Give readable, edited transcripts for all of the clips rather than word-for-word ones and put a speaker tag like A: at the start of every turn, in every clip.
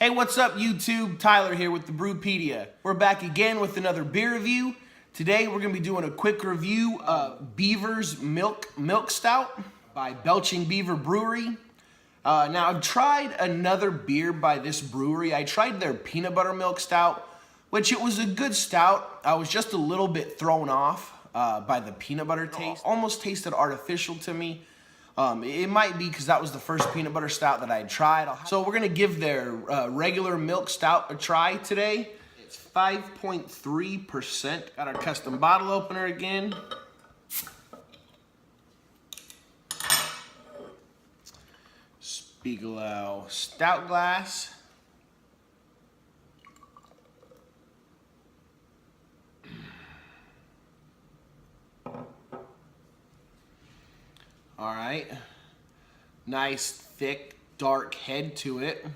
A: Hey, what's up YouTube? Tyler here with the Brewpedia. We're back again with another beer review. Today we're going to be doing a quick review of Beaver's Milk Stout by Belching Beaver Brewery. Now I've tried another beer by this brewery. I tried their peanut butter milk stout, which it was a good stout. I was just a little bit thrown off by the peanut butter taste. Almost tasted artificial to me. It might be because that was the first peanut butter stout that I had tried. So we're gonna give their regular milk stout a try today. It's 5.3%. Got our custom bottle opener again. Spiegelau stout glass. All right, nice, thick, dark head to it.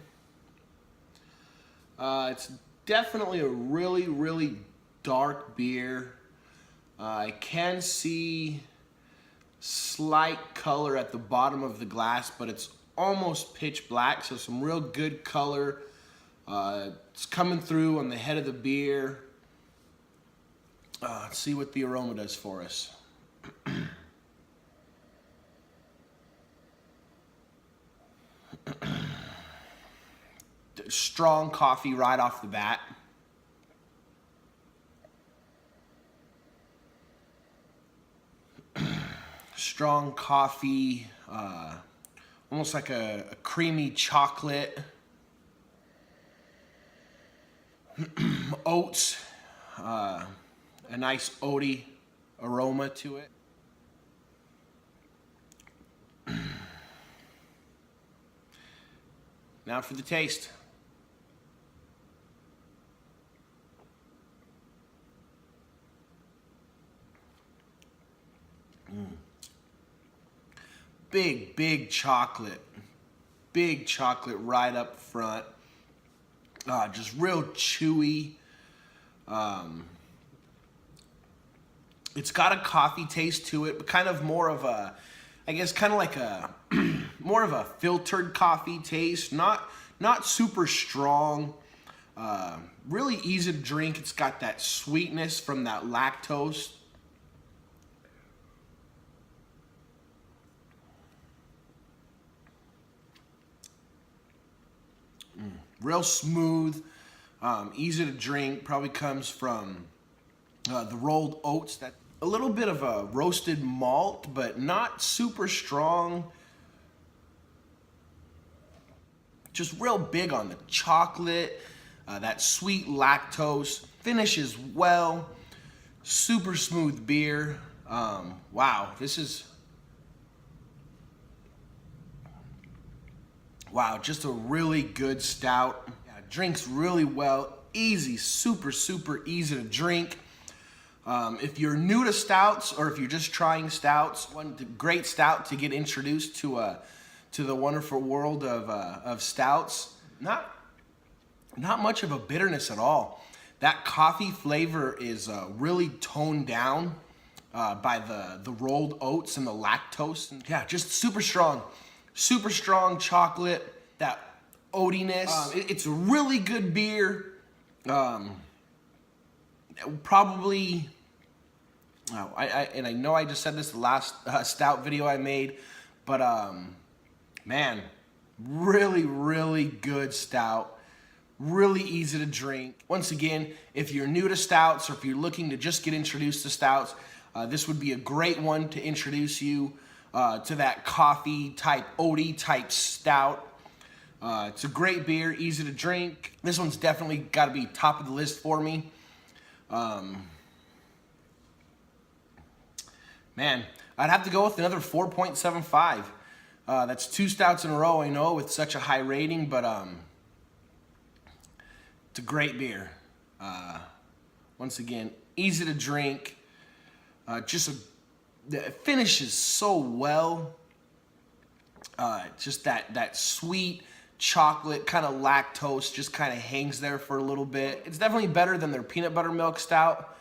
A: It's definitely a really dark beer. I can see slight color at the bottom of the glass, but it's almost pitch black, so some real good color. It's coming through on the head of the beer. Let's see what the aroma does for us. Strong coffee right off the bat. Strong coffee, almost like a creamy chocolate. Oats, a nice oaty aroma to it. Now for the taste. Big chocolate. Big chocolate right up front. Just real chewy. It's got a coffee taste to it, but kind of more of a, I guess kind of like a more of a filtered coffee taste, not super strong, really easy to drink. It's got that sweetness from that lactose. Real smooth, easy to drink, probably comes from the rolled oats. That a little bit of a roasted malt, but not super strong. Just real big on the chocolate, that sweet lactose. Finishes well, super smooth beer. Wow, this is, wow, just a really good stout. Yeah, drinks really well, easy, super easy to drink. If you're new to stouts or if you're just trying stouts, one great stout to get introduced to the wonderful world of stouts. Not much of a bitterness at all. That coffee flavor is really toned down by the rolled oats and the lactose. And yeah, just super strong chocolate, that oatiness. It's a really good beer. Probably, and I know I just said this the last stout video I made, but man, really good stout. Really easy to drink. Once again, if you're new to stouts or if you're looking to just get introduced to stouts, this would be a great one to introduce you to that coffee type, oaty type stout. It's a great beer, easy to drink. This one's definitely got to be top of the list for me. Man, I'd have to go with another 4.75. That's 2 stouts in a row, I know, with such a high rating, but it's a great beer. Once again, easy to drink. It finishes so well. Just that sweet chocolate kind of lactose just kind of hangs there for a little bit. It's definitely better than their peanut butter milk stout.